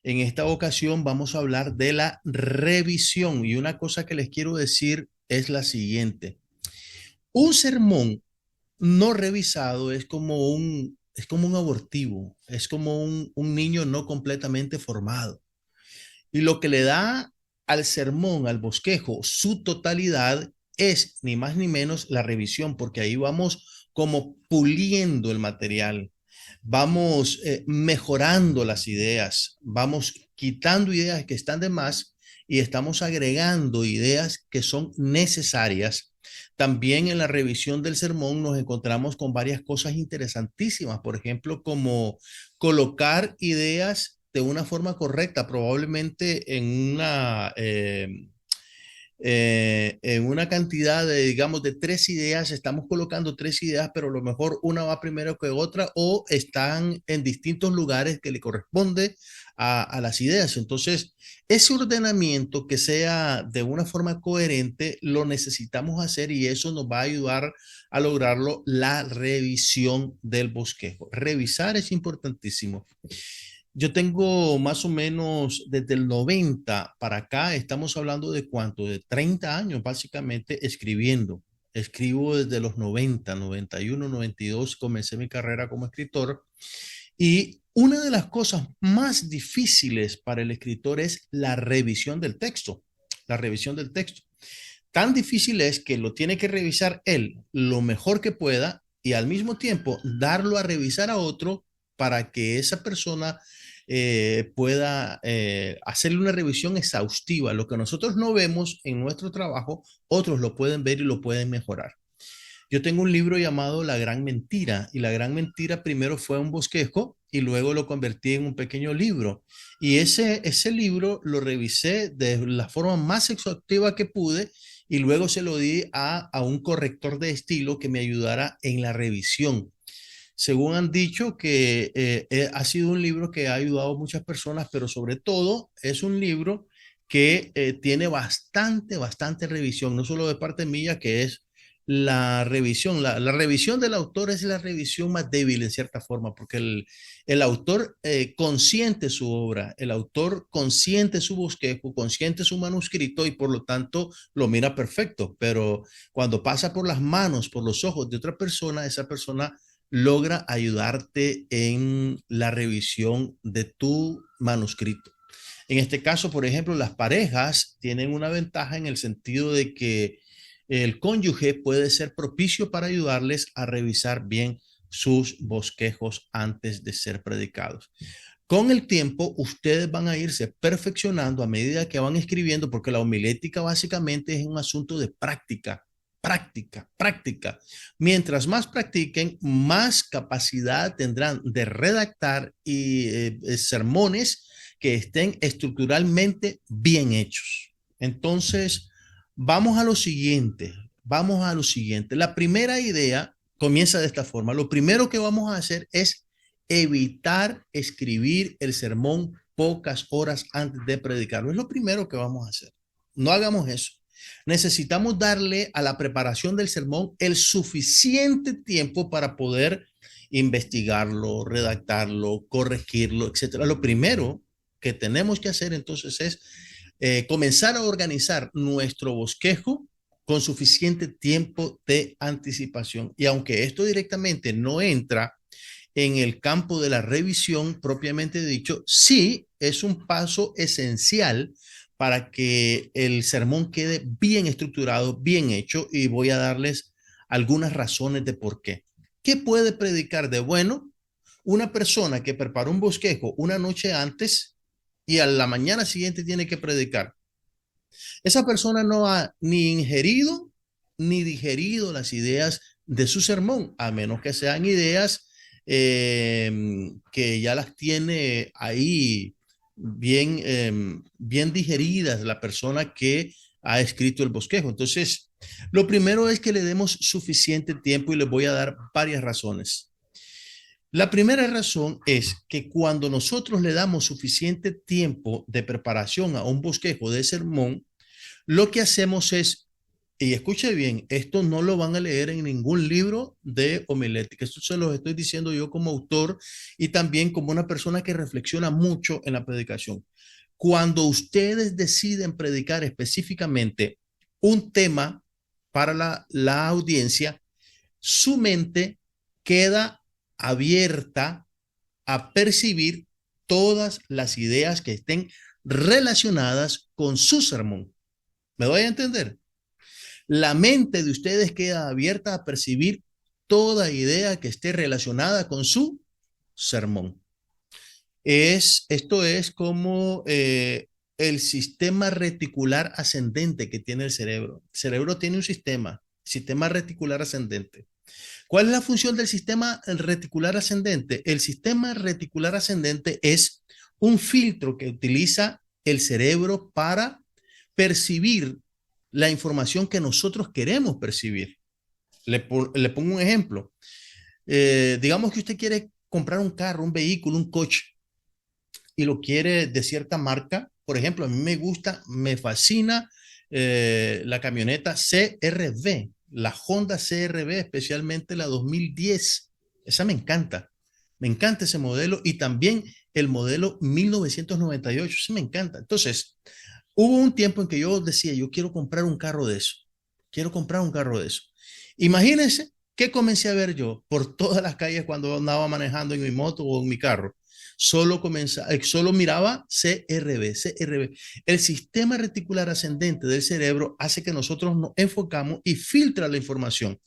En esta ocasión vamos a hablar de la revisión y una cosa que les quiero decir es la siguiente. Un sermón no revisado es como un abortivo, es como un niño no completamente formado. Y lo que le da al sermón, al bosquejo, su totalidad es ni más ni menos la revisión, porque ahí vamos como puliendo el material, vamos mejorando las ideas, vamos quitando ideas que están de más y estamos agregando ideas que son necesarias. También en la revisión del sermón nos encontramos con varias cosas interesantísimas, por ejemplo, como colocar ideas de una forma correcta, probablemente en una cantidad de, digamos, de tres ideas, estamos colocando tres ideas, pero a lo mejor una va primero que otra o están en distintos lugares que le corresponde a las ideas. Entonces, ese ordenamiento que sea de una forma coherente, lo necesitamos hacer y eso nos va a ayudar a lograrlo la revisión del bosquejo. Revisar es importantísimo. Yo tengo más o menos desde el 90 para acá, estamos hablando de cuánto, de 30 años básicamente escribiendo. Escribo desde los 90, 91, 92, comencé mi carrera como escritor y una de las cosas más difíciles para el escritor es la revisión del texto, la revisión del texto. Tan difícil es que lo tiene que revisar él lo mejor que pueda y al mismo tiempo darlo a revisar a otro para que esa persona pueda hacerle una revisión exhaustiva. Lo que nosotros no vemos en nuestro trabajo, otros lo pueden ver y lo pueden mejorar. Yo tengo un libro llamado La Gran Mentira y La Gran Mentira primero fue un bosquejo y luego lo convertí en un pequeño libro. Y ese libro lo revisé de la forma más exhaustiva que pude y luego se lo di a un corrector de estilo que me ayudara en la revisión. Según han dicho que ha sido un libro que ha ayudado a muchas personas, pero sobre todo es un libro que tiene bastante revisión, no solo de parte mía, que es la revisión. La revisión del autor es la revisión más débil en cierta forma, porque el autor consiente su obra, el autor consiente su bosquejo, consiente su manuscrito y por lo tanto lo mira perfecto, pero cuando pasa por las manos, por los ojos de otra persona, esa persona logra ayudarte en la revisión de tu manuscrito. En este caso, por ejemplo, las parejas tienen una ventaja en el sentido de que el cónyuge puede ser propicio para ayudarles a revisar bien sus bosquejos antes de ser predicados. Con el tiempo, ustedes van a irse perfeccionando a medida que van escribiendo, porque la homilética básicamente es un asunto de práctica, práctica. Mientras más practiquen, más capacidad tendrán de redactar y sermones que estén estructuralmente bien hechos. Entonces, vamos a lo siguiente. La primera idea comienza de esta forma. Lo primero que vamos a hacer es evitar escribir el sermón pocas horas antes de predicarlo. Es lo primero que vamos a hacer. No hagamos eso. Necesitamos darle a la preparación del sermón el suficiente tiempo para poder investigarlo, redactarlo, corregirlo, etcétera. Lo primero que tenemos que hacer entonces es comenzar a organizar nuestro bosquejo con suficiente tiempo de anticipación. Y aunque esto directamente no entra en el campo de la revisión propiamente dicho, sí es un paso esencial para que el sermón quede bien estructurado, bien hecho, y voy a darles algunas razones de por qué. ¿Qué puede predicar de bueno una persona que prepara un bosquejo una noche antes y a la mañana siguiente tiene que predicar? Esa persona no ha ni ingerido ni digerido las ideas de su sermón, a menos que sean ideas que ya las tiene ahí bien digeridas la persona que ha escrito el bosquejo. Entonces, lo primero es que le demos suficiente tiempo y les voy a dar varias razones. La primera razón es que cuando nosotros le damos suficiente tiempo de preparación a un bosquejo de sermón, lo que hacemos es Y escuche bien, esto no lo van a leer en ningún libro de homilética. Esto se los estoy diciendo yo como autor y también como una persona que reflexiona mucho en la predicación. Cuando ustedes deciden predicar específicamente un tema para la audiencia, su mente queda abierta a percibir todas las ideas que estén relacionadas con su sermón. ¿Me doy a entender? La mente de ustedes queda abierta a percibir toda idea que esté relacionada con su sermón. Esto es como el sistema reticular ascendente que tiene el cerebro. El cerebro tiene un sistema reticular ascendente. ¿Cuál es la función del sistema reticular ascendente? El sistema reticular ascendente es un filtro que utiliza el cerebro para percibir la información que nosotros queremos percibir. Le pongo un ejemplo. Digamos que usted quiere comprar un carro, un vehículo, un coche y lo quiere de cierta marca. Por ejemplo, a mí me gusta, me fascina la camioneta CR-V, la Honda CR-V, especialmente la 2010. Esa me encanta. Me encanta ese modelo y también el modelo 1998. Ese me encanta. Entonces, hubo un tiempo en que yo decía, yo quiero comprar un carro de eso. Quiero comprar un carro de eso. Imagínense qué comencé a ver yo por todas las calles cuando andaba manejando en mi moto o en mi carro. Solo miraba CRB, CRB. El sistema reticular ascendente del cerebro hace que nosotros nos enfocamos y filtra la información.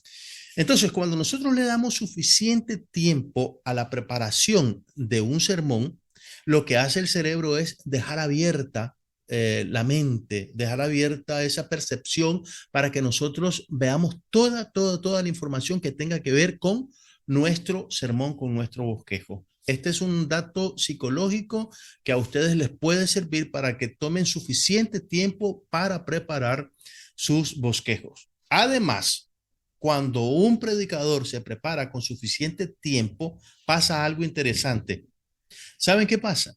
Entonces, cuando nosotros le damos suficiente tiempo a la preparación de un sermón, lo que hace el cerebro es dejar abierta la mente, dejar abierta esa percepción para que nosotros veamos toda la información que tenga que ver con nuestro sermón, con nuestro bosquejo. Este es un dato psicológico que a ustedes les puede servir para que tomen suficiente tiempo para preparar sus bosquejos. Además, cuando un predicador se prepara con suficiente tiempo, pasa algo interesante. ¿Saben qué pasa?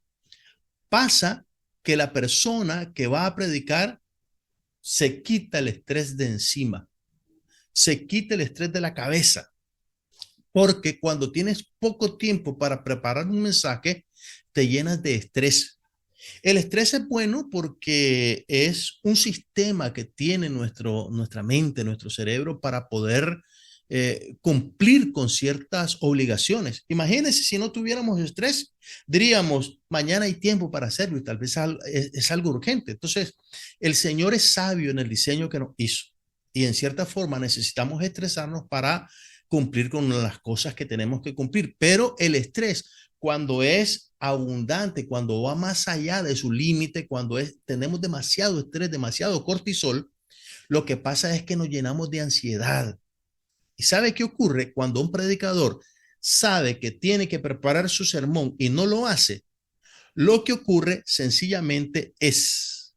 Pasa que la persona que va a predicar se quita el estrés de encima, se quita el estrés de la cabeza, porque cuando tienes poco tiempo para preparar un mensaje, te llenas de estrés. El estrés es bueno porque es un sistema que tiene nuestra mente, nuestro cerebro para poder cumplir con ciertas obligaciones. Imagínense si no tuviéramos estrés, diríamos, mañana hay tiempo para hacerlo y tal vez es algo urgente. Entonces, el Señor es sabio en el diseño que nos hizo y en cierta forma necesitamos estresarnos para cumplir con las cosas que tenemos que cumplir, pero el estrés cuando es abundante, cuando va más allá de su límite, tenemos demasiado estrés, demasiado cortisol, lo que pasa es que nos llenamos de ansiedad. ¿Y sabe qué ocurre cuando un predicador sabe que tiene que preparar su sermón y no lo hace? Lo que ocurre sencillamente es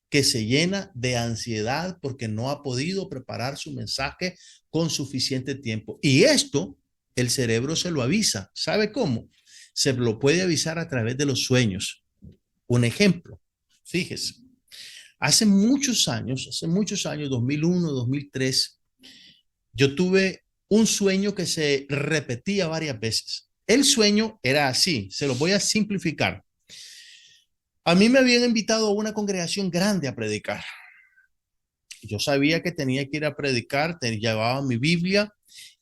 que se llena de ansiedad porque no ha podido preparar su mensaje con suficiente tiempo. Y esto, el cerebro se lo avisa. ¿Sabe cómo? Se lo puede avisar a través de los sueños. Un ejemplo, fíjese, hace muchos años, 2001, 2003, yo tuve un sueño que se repetía varias veces. El sueño era así, se lo voy a simplificar. A mí me habían invitado a una congregación grande a predicar. Yo sabía que tenía que ir a predicar, llevaba mi Biblia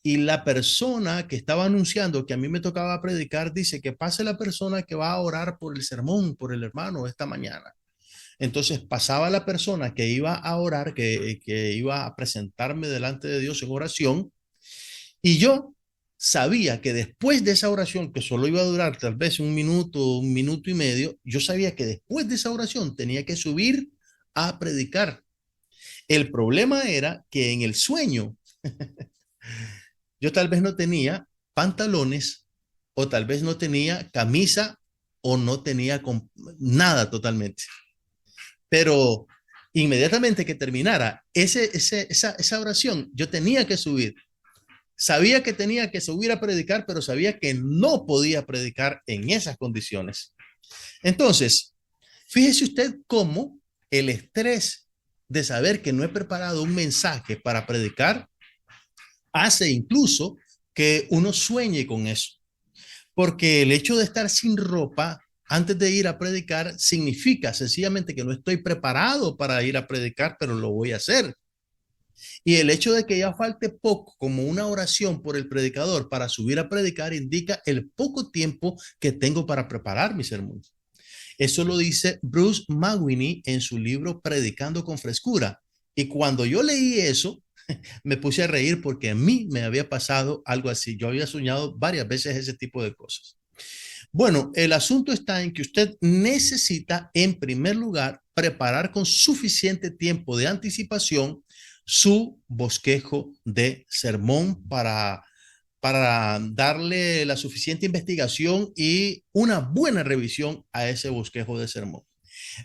y la persona que estaba anunciando que a mí me tocaba predicar dice que pase la persona que va a orar por el sermón, por el hermano esta mañana. Entonces pasaba la persona que iba a orar, que iba a presentarme delante de Dios en oración y yo sabía que después de esa oración, que solo iba a durar tal vez un minuto y medio, yo sabía que después de esa oración tenía que subir a predicar. El problema era que en el sueño yo tal vez no tenía pantalones o tal vez no tenía camisa o no tenía nada totalmente. Pero inmediatamente que terminara esa oración, yo tenía que subir. Sabía que tenía que subir a predicar, pero sabía que no podía predicar en esas condiciones. Entonces, fíjese usted cómo el estrés de saber que no he preparado un mensaje para predicar hace incluso que uno sueñe con eso. Porque el hecho de estar sin ropa antes de ir a predicar significa sencillamente que no estoy preparado para ir a predicar, pero lo voy a hacer. Y el hecho de que ya falte poco, como una oración por el predicador para subir a predicar, indica el poco tiempo que tengo para preparar mi sermón. Eso lo dice Bruce McWhinney en su libro Predicando con Frescura. Y cuando yo leí eso, me puse a reír porque a mí me había pasado algo así. Yo había soñado varias veces ese tipo de cosas. Bueno, el asunto está en que usted necesita, en primer lugar, preparar con suficiente tiempo de anticipación su bosquejo de sermón para darle la suficiente investigación y una buena revisión a ese bosquejo de sermón.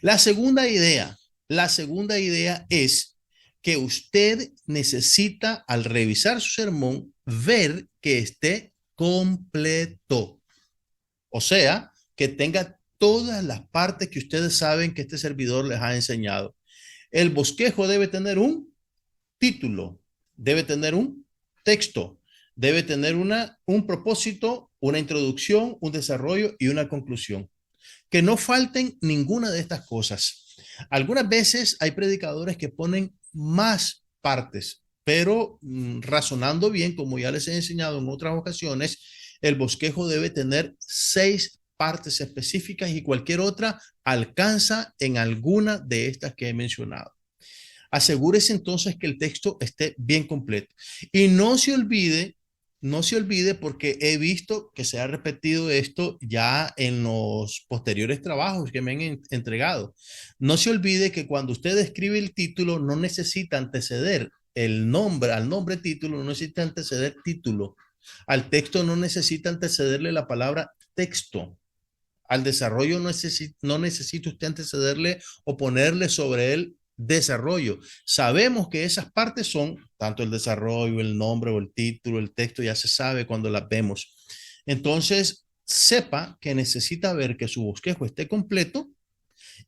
La segunda idea, la segunda idea es que usted necesita, al revisar su sermón, ver que esté completo. O sea, que tenga todas las partes que ustedes saben que este servidor les ha enseñado. El bosquejo debe tener un título, debe tener un texto, debe tener un propósito, una introducción, un desarrollo y una conclusión. Que no falten ninguna de estas cosas. Algunas veces hay predicadores que ponen más partes, pero razonando bien, como ya les he enseñado en otras ocasiones, el bosquejo debe tener 6 partes específicas y cualquier otra alcanza en alguna de estas que he mencionado. Asegúrese entonces que el texto esté bien completo. Y no se olvide porque he visto que se ha repetido esto ya en los posteriores trabajos que me han entregado. No se olvide que cuando usted escribe el título no necesita anteceder el nombre, al nombre título, no necesita anteceder título. Al texto no necesita antecederle la palabra texto. Al desarrollo no necesita usted antecederle o ponerle sobre él desarrollo. Sabemos que esas partes son tanto el desarrollo, el nombre o el título, el texto, ya se sabe cuando las vemos. Entonces, sepa que necesita ver que su bosquejo esté completo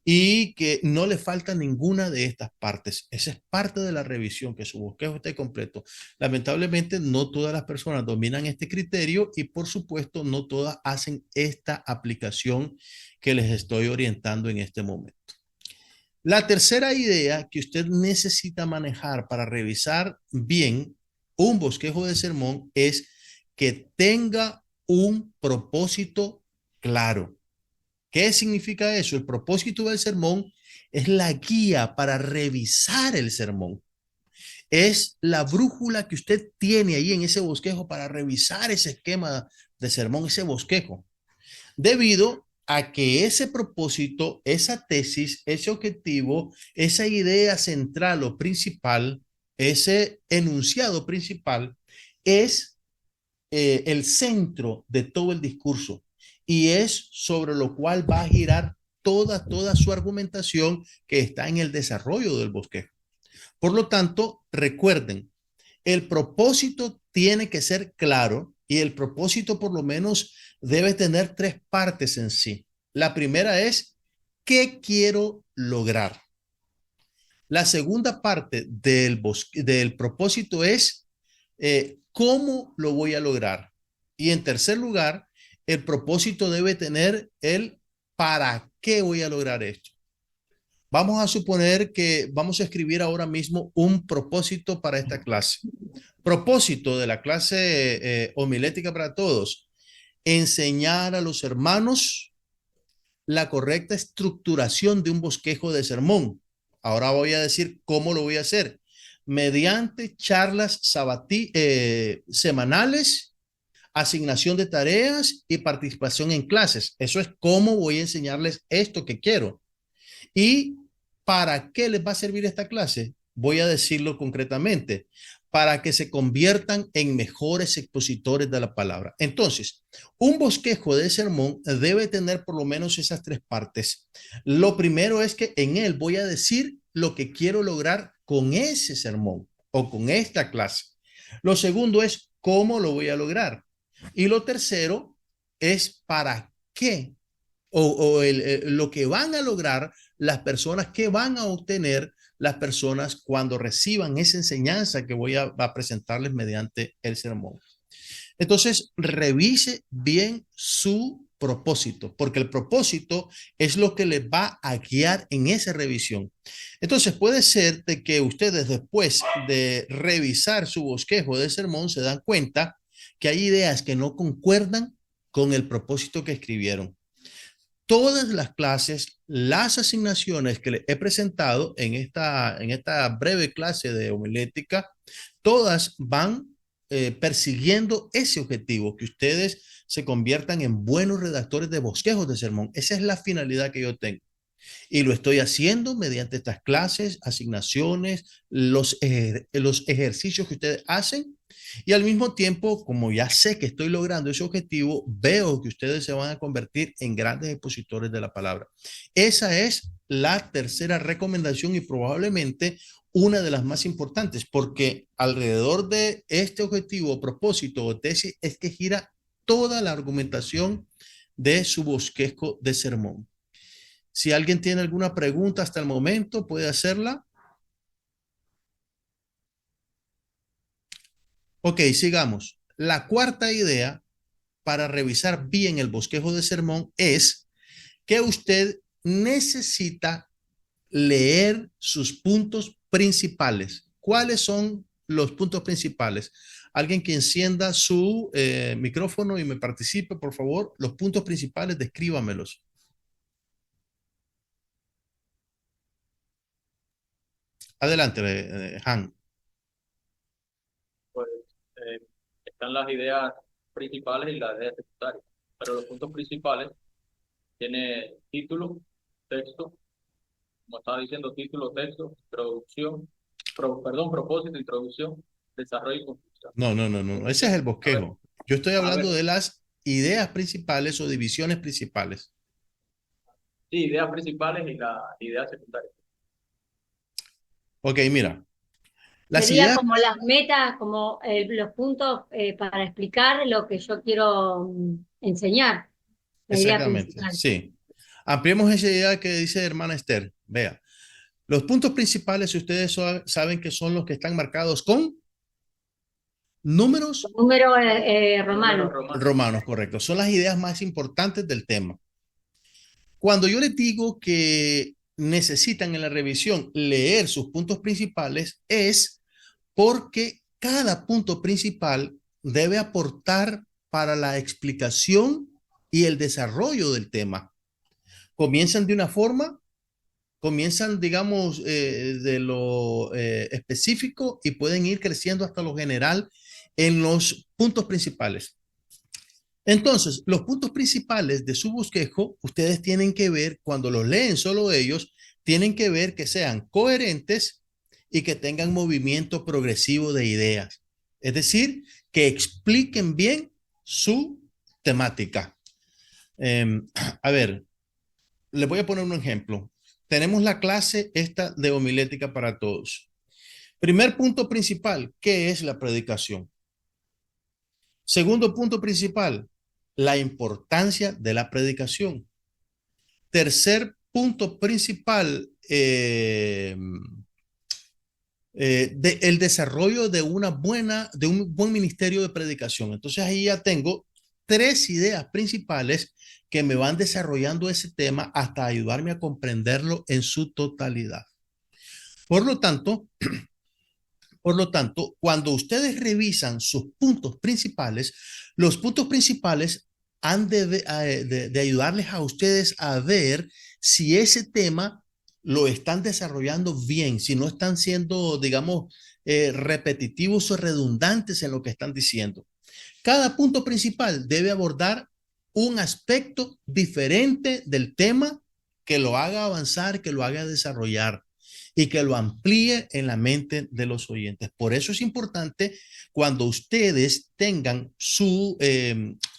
y que no le falta ninguna de estas partes. Esa es parte de la revisión, que su bosquejo esté completo. Lamentablemente, no todas las personas dominan este criterio y, por supuesto, no todas hacen esta aplicación que les estoy orientando en este momento. La tercera idea que usted necesita manejar para revisar bien un bosquejo de sermón es que tenga un propósito claro. ¿Qué significa eso? El propósito del sermón es la guía para revisar el sermón. Es la brújula que usted tiene ahí en ese bosquejo para revisar ese esquema de sermón, ese bosquejo. Debido a que ese propósito, esa tesis, ese objetivo, esa idea central o principal, ese enunciado principal, es el centro de todo el discurso y es sobre lo cual va a girar toda su argumentación que está en el desarrollo del bosquejo. Por lo tanto, recuerden, el propósito tiene que ser claro y el propósito por lo menos debe tener 3 partes en sí. La primera es, ¿qué quiero lograr? La segunda parte del propósito es, ¿cómo lo voy a lograr? Y en tercer lugar, el propósito debe tener el ¿para qué voy a lograr esto? Vamos a suponer que vamos a escribir ahora mismo un propósito para esta clase. Propósito de la clase homilética para todos. Enseñar a los hermanos la correcta estructuración de un bosquejo de sermón. Ahora voy a decir cómo lo voy a hacer. Mediante charlas semanales, asignación de tareas y participación en clases. Eso es cómo voy a enseñarles esto que quiero. ¿Y para qué les va a servir esta clase? Voy a decirlo concretamente, para que se conviertan en mejores expositores de la palabra. Entonces, un bosquejo de sermón debe tener por lo menos esas 3 partes. Lo primero es que en él voy a decir lo que quiero lograr con ese sermón o con esta clase. Lo segundo es cómo lo voy a lograr. Y lo tercero es para qué lo que van a lograr las personas que van a obtener las personas cuando reciban esa enseñanza que voy a presentarles mediante el sermón. Entonces, revise bien su propósito, porque el propósito es lo que les va a guiar en esa revisión. Entonces, puede ser de que ustedes después de revisar su bosquejo de sermón se dan cuenta que hay ideas que no concuerdan con el propósito que escribieron. Todas las clases, las asignaciones que les he presentado en esta breve clase de homilética, todas van persiguiendo ese objetivo, que ustedes se conviertan en buenos redactores de bosquejos de sermón. Esa es la finalidad que yo tengo. Y lo estoy haciendo mediante estas clases, asignaciones, los ejercicios que ustedes hacen. Y al mismo tiempo, como ya sé que estoy logrando ese objetivo, veo que ustedes se van a convertir en grandes expositores de la palabra. Esa es la tercera recomendación y probablemente una de las más importantes, porque alrededor de este objetivo, propósito o tesis es que gira toda la argumentación de su bosquejo de sermón. Si alguien tiene alguna pregunta hasta el momento, puede hacerla. Ok, sigamos. La cuarta idea para revisar bien el bosquejo de sermón es que usted necesita leer sus puntos principales. ¿Cuáles son los puntos principales? Alguien que encienda su micrófono y me participe, por favor. Los puntos principales, descríbamelos. Adelante, Han. Pues eh, están las ideas principales y las ideas secundarias. Pero los puntos principales tiene título, texto, como estaba diciendo, título, texto, introducción, perdón, propósito, introducción, desarrollo y conclusión. No, no, no, no. Ese es el A ver, bosquejo. Yo estoy a hablando ver, de las ideas principales o divisiones principales. sí, ideas principales y las ideas secundarias. Ok, mira, las Sería ideas, como las metas, como los puntos para explicar lo que yo quiero enseñar, la idea exactamente, principal. sí. Ampliemos esa idea que dice hermana Esther. Vea, los puntos principales, ustedes saben que son los que están marcados con números Número Números romano. romanos. romanos, correcto. Son las ideas más importantes del tema. Cuando yo les digo que necesitan en la revisión leer sus puntos principales, es porque cada punto principal debe aportar para la explicación y el desarrollo del tema. Comienzan de una forma, comienzan, digamos, de lo específico y pueden ir creciendo hasta lo general en los puntos principales. Entonces, los puntos principales de su bosquejo, ustedes tienen que ver, cuando los leen solo ellos, tienen que ver que sean coherentes y que tengan movimiento progresivo de ideas. Es decir, que expliquen bien su temática. A ver, les voy a poner un ejemplo. Tenemos la clase esta de homilética para todos. Primer punto principal, ¿qué es la predicación? Segundo punto principal, la importancia de la predicación. Tercer punto principal, el desarrollo de de un buen ministerio de predicación. Entonces ahí ya tengo tres ideas principales que me van desarrollando ese tema hasta ayudarme a comprenderlo en su totalidad. Por lo tanto, cuando ustedes revisan sus puntos principales, los puntos principales han de ayudarles a ustedes a ver si ese tema lo están desarrollando bien, si no están siendo, digamos, repetitivos o redundantes en lo que están diciendo. Cada punto principal debe abordar un aspecto diferente del tema que lo haga avanzar, que lo haga desarrollar y que lo amplíe en la mente de los oyentes. Por eso es importante cuando ustedes tengan su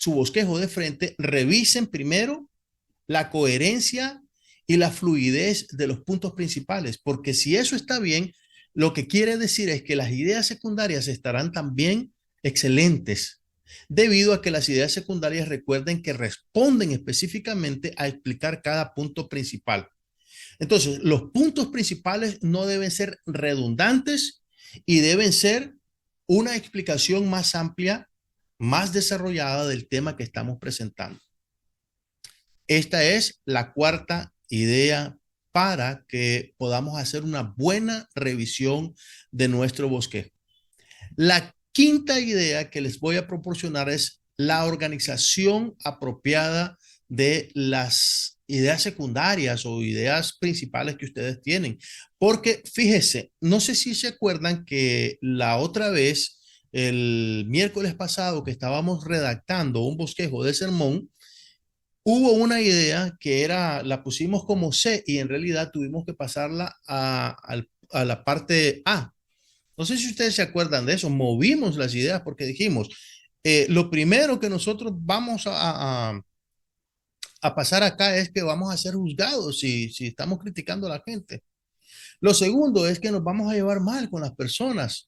bosquejo de frente, revisen primero la coherencia y la fluidez de los puntos principales, porque si eso está bien, lo que quiere decir es que las ideas secundarias estarán también excelentes, debido a que las ideas secundarias recuerden que responden específicamente a explicar cada punto principal. Entonces, los puntos principales no deben ser redundantes y deben ser una explicación más amplia, más desarrollada del tema que estamos presentando. Esta es la cuarta idea para que podamos hacer una buena revisión de nuestro bosquejo. La quinta idea que les voy a proporcionar es la organización apropiada de las ideas secundarias o ideas principales que ustedes tienen. Porque fíjese, no sé si se acuerdan que la otra vez, el miércoles pasado que estábamos redactando un bosquejo de sermón, hubo una idea que era, la pusimos como C y en realidad tuvimos que pasarla a la parte A. No sé si ustedes se acuerdan de eso, movimos las ideas porque dijimos, lo primero que nosotros vamos a pasar acá es que vamos a ser juzgados si estamos criticando a la gente. Lo segundo es que nos vamos a llevar mal con las personas.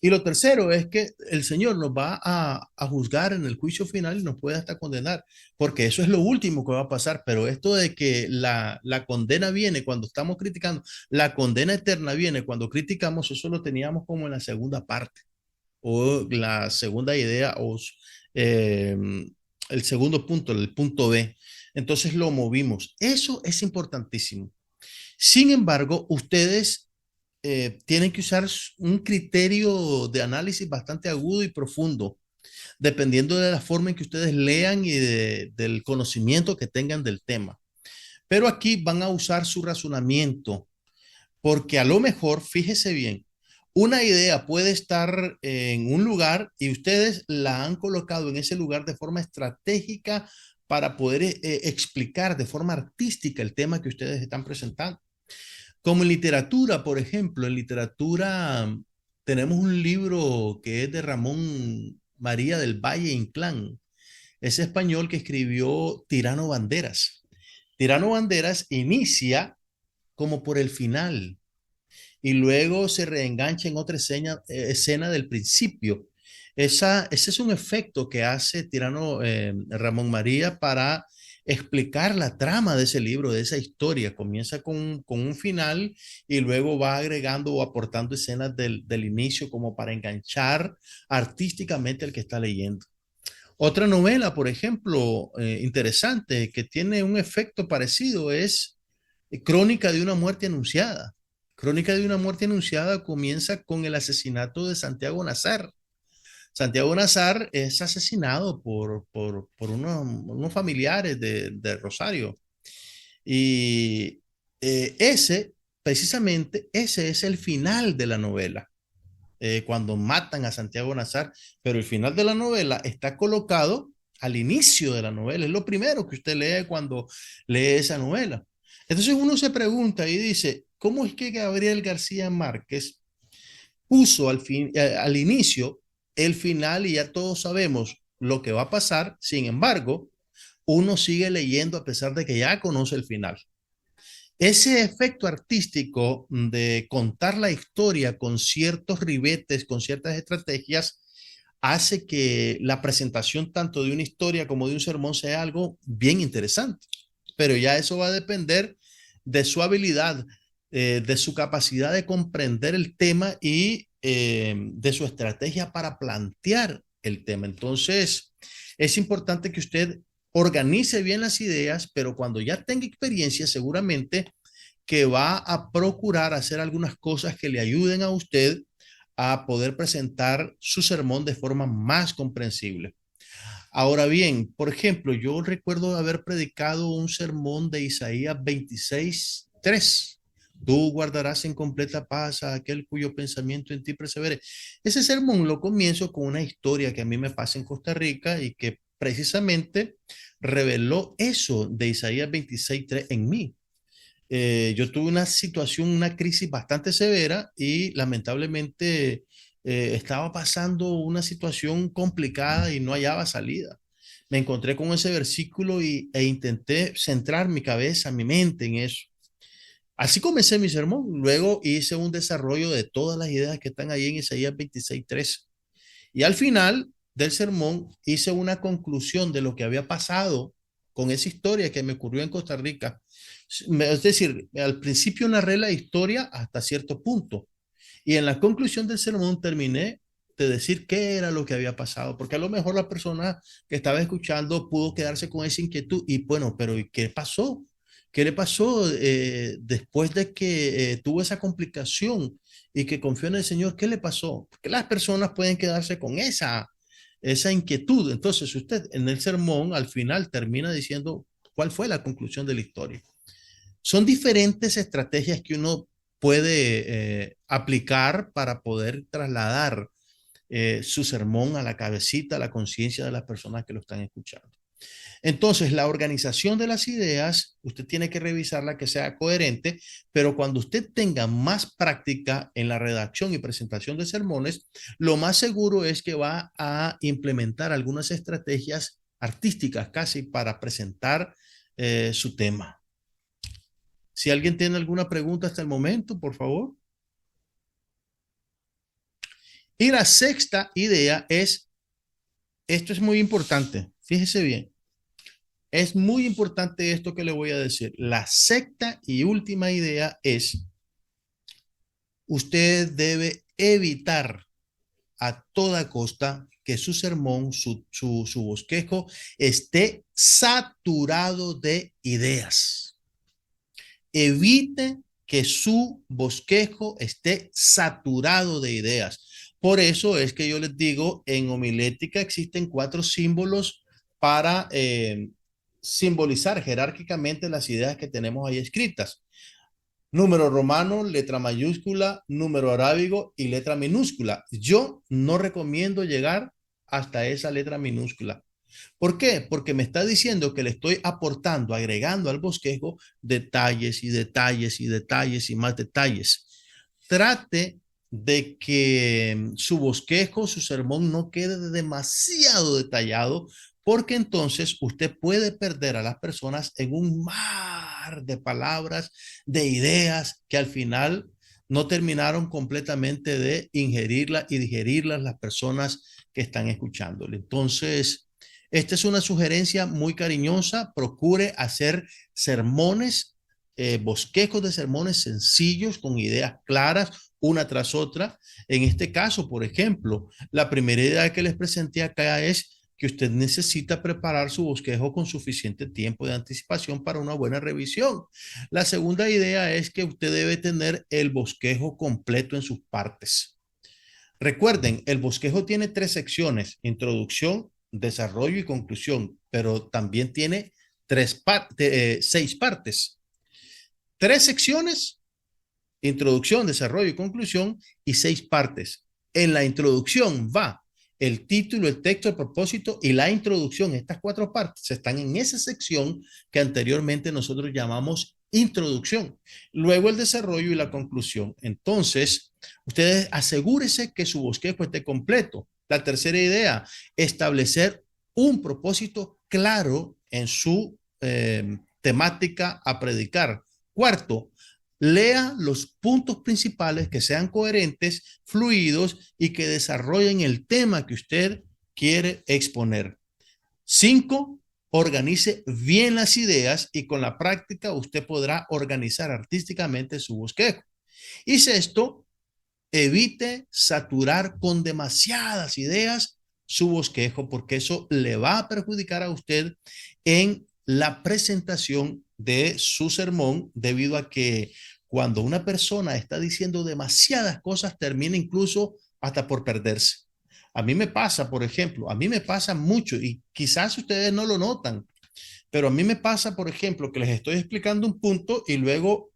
Y lo tercero es que el Señor nos va a juzgar en el juicio final y nos puede hasta condenar, porque eso es lo último que va a pasar. Pero esto de que la condena viene cuando estamos criticando, la condena eterna viene cuando criticamos, eso lo teníamos como en la segunda parte o la segunda idea o eh, el segundo punto, el punto B. Entonces lo movimos. Eso es importantísimo. Sin embargo, ustedes tienen que usar un criterio de análisis bastante agudo y profundo, dependiendo de la forma en que ustedes lean y del conocimiento que tengan del tema. Pero aquí van a usar su razonamiento, porque a lo mejor, fíjese bien, una idea puede estar en un lugar y ustedes la han colocado en ese lugar de forma estratégica para poder explicar de forma artística el tema que ustedes están presentando. Como en literatura, por ejemplo, en literatura tenemos un libro que es de Ramón María del Valle Inclán, ese español que escribió Tirano Banderas. Tirano Banderas inicia como por el final y luego se reengancha en otra escena del principio. Ese es un efecto que hace Tirano Ramón María para explicar la trama de ese libro, de esa historia. Comienza con un final y luego va agregando o aportando escenas del inicio como para enganchar artísticamente al que está leyendo. Otra novela, por ejemplo, interesante, que tiene un efecto parecido es Crónica de una muerte anunciada. Crónica de una muerte anunciada comienza con el asesinato de Santiago Nazar. Santiago Nazar es asesinado por unos familiares de Rosario. Y precisamente, ese es el final de la novela, cuando matan a Santiago Nazar, pero el final de la novela está colocado al inicio de la novela. Es lo primero que usted lee cuando lee esa novela. Entonces uno se pregunta y dice, ¿cómo es que Gabriel García Márquez puso al inicio el final y ya todos sabemos lo que va a pasar? Sin embargo, uno sigue leyendo a pesar de que ya conoce el final. Ese efecto artístico de contar la historia con ciertos ribetes, con ciertas estrategias, hace que la presentación tanto de una historia como de un sermón sea algo bien interesante. Pero ya eso va a depender de su habilidad, de su capacidad de comprender el tema y de su estrategia para plantear el tema. Entonces, es importante que usted organice bien las ideas, pero cuando ya tenga experiencia, seguramente que va a procurar hacer algunas cosas que le ayuden a usted a poder presentar su sermón de forma más comprensible. Ahora bien, por ejemplo, yo recuerdo haber predicado un sermón de Isaías 26:3. Tú guardarás en completa paz a aquel cuyo pensamiento en ti persevere. Ese sermón lo comienzo con una historia que a mí me pasa en Costa Rica y que precisamente reveló eso de Isaías 26:3 en mí. Yo tuve una situación, una crisis bastante severa y lamentablemente estaba pasando una situación complicada y no hallaba salida. Me encontré con ese versículo e intenté centrar mi cabeza, mi mente en eso. Así comencé mi sermón. Luego hice un desarrollo de todas las ideas que están ahí en Isaías 26:3. Y al final del sermón hice una conclusión de lo que había pasado con esa historia que me ocurrió en Costa Rica Es decir, al principio narré la historia hasta cierto punto y en la conclusión del sermón terminé de decir qué era lo que había pasado, porque a lo mejor la persona que estaba escuchando pudo quedarse con esa inquietud y bueno, pero ¿y qué pasó? ¿Qué le pasó después de que tuvo esa complicación y que confió en el Señor? ¿Qué le pasó? Porque las personas pueden quedarse con esa inquietud. Entonces usted en el sermón al final termina diciendo cuál fue la conclusión de la historia. Son diferentes estrategias que uno puede aplicar para poder trasladar su sermón a la cabecita, a la conciencia de las personas que lo están escuchando. Entonces, la organización de las ideas, usted tiene que revisarla que sea coherente, pero cuando usted tenga más práctica en la redacción y presentación de sermones, lo más seguro es que va a implementar algunas estrategias artísticas casi para presentar su tema. Si alguien tiene alguna pregunta hasta el momento, por favor. Y la sexta idea es, esto es muy importante, fíjese bien, es muy importante esto que le voy a decir. La sexta y última idea es, usted debe evitar a toda costa que su sermón, su bosquejo esté saturado de ideas. Evite que su bosquejo esté saturado de ideas. Por eso es que yo les digo, en homilética existen 4 símbolos para simbolizar jerárquicamente las ideas que tenemos ahí escritas. Número romano, letra mayúscula, número arábigo y letra minúscula. Yo no recomiendo llegar hasta esa letra minúscula. ¿Por qué? Porque me está diciendo que le estoy aportando, agregando al bosquejo detalles y detalles y detalles y más detalles. Trate de que su bosquejo, su sermón no quede demasiado detallado, porque entonces usted puede perder a las personas en un mar de palabras, de ideas que al final no terminaron completamente de ingerirlas y digerirlas las personas que están escuchándole. Entonces, esta es una sugerencia muy cariñosa. Procure hacer sermones, bosquejos de sermones sencillos con ideas claras una tras otra. En este caso, por ejemplo, la primera idea que les presenté acá es que usted necesita preparar su bosquejo con suficiente tiempo de anticipación para una buena revisión. La segunda idea es que usted debe tener el bosquejo completo en sus partes. Recuerden, el bosquejo tiene 3 secciones: introducción, desarrollo y conclusión, pero también tiene 6 partes. 3 secciones, introducción, desarrollo y conclusión, y 6 partes. En la introducción va el título, el texto, el propósito y la introducción. Estas 4 partes están en esa sección que anteriormente nosotros llamamos introducción. Luego el desarrollo y la conclusión. Entonces, ustedes asegúrense que su bosquejo esté completo. La tercera idea, establecer un propósito claro en su temática a predicar. Cuarto, lea los puntos principales que sean coherentes, fluidos y que desarrollen el tema que usted quiere exponer. 5, organice bien las ideas y con la práctica usted podrá organizar artísticamente su bosquejo. Y sexto, evite saturar con demasiadas ideas su bosquejo, porque eso le va a perjudicar a usted en la presentación de su sermón, debido a que cuando una persona está diciendo demasiadas cosas, termina incluso hasta por perderse. A mí me pasa, por ejemplo, a mí me pasa mucho y quizás ustedes no lo notan, pero a mí me pasa, por ejemplo, que les estoy explicando un punto y luego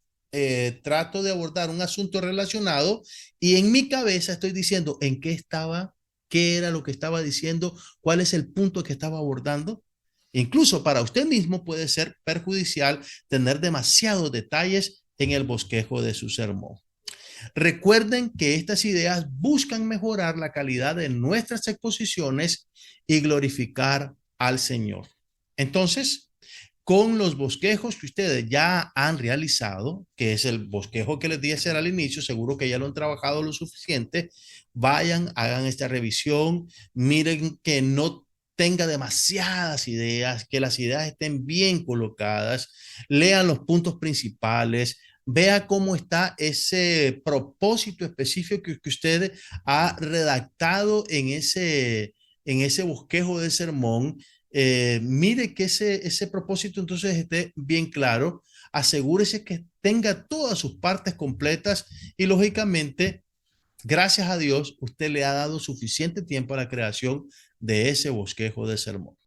trato de abordar un asunto relacionado y en mi cabeza estoy diciendo en qué estaba, qué era lo que estaba diciendo, cuál es el punto que estaba abordando. Incluso para usted mismo puede ser perjudicial tener demasiados detalles en el bosquejo de su sermón. Recuerden que estas ideas buscan mejorar la calidad de nuestras exposiciones y glorificar al Señor. Entonces, con los bosquejos que ustedes ya han realizado, que es el bosquejo que les di hacer al inicio, seguro que ya lo han trabajado lo suficiente, vayan, hagan esta revisión, miren que no tenga demasiadas ideas, que las ideas estén bien colocadas, lea los puntos principales, vea cómo está ese propósito específico que usted ha redactado en ese bosquejo del sermón. Mire que ese propósito entonces esté bien claro, asegúrese que tenga todas sus partes completas y lógicamente, gracias a Dios, usted le ha dado suficiente tiempo a la creación de ese bosquejo de sermón.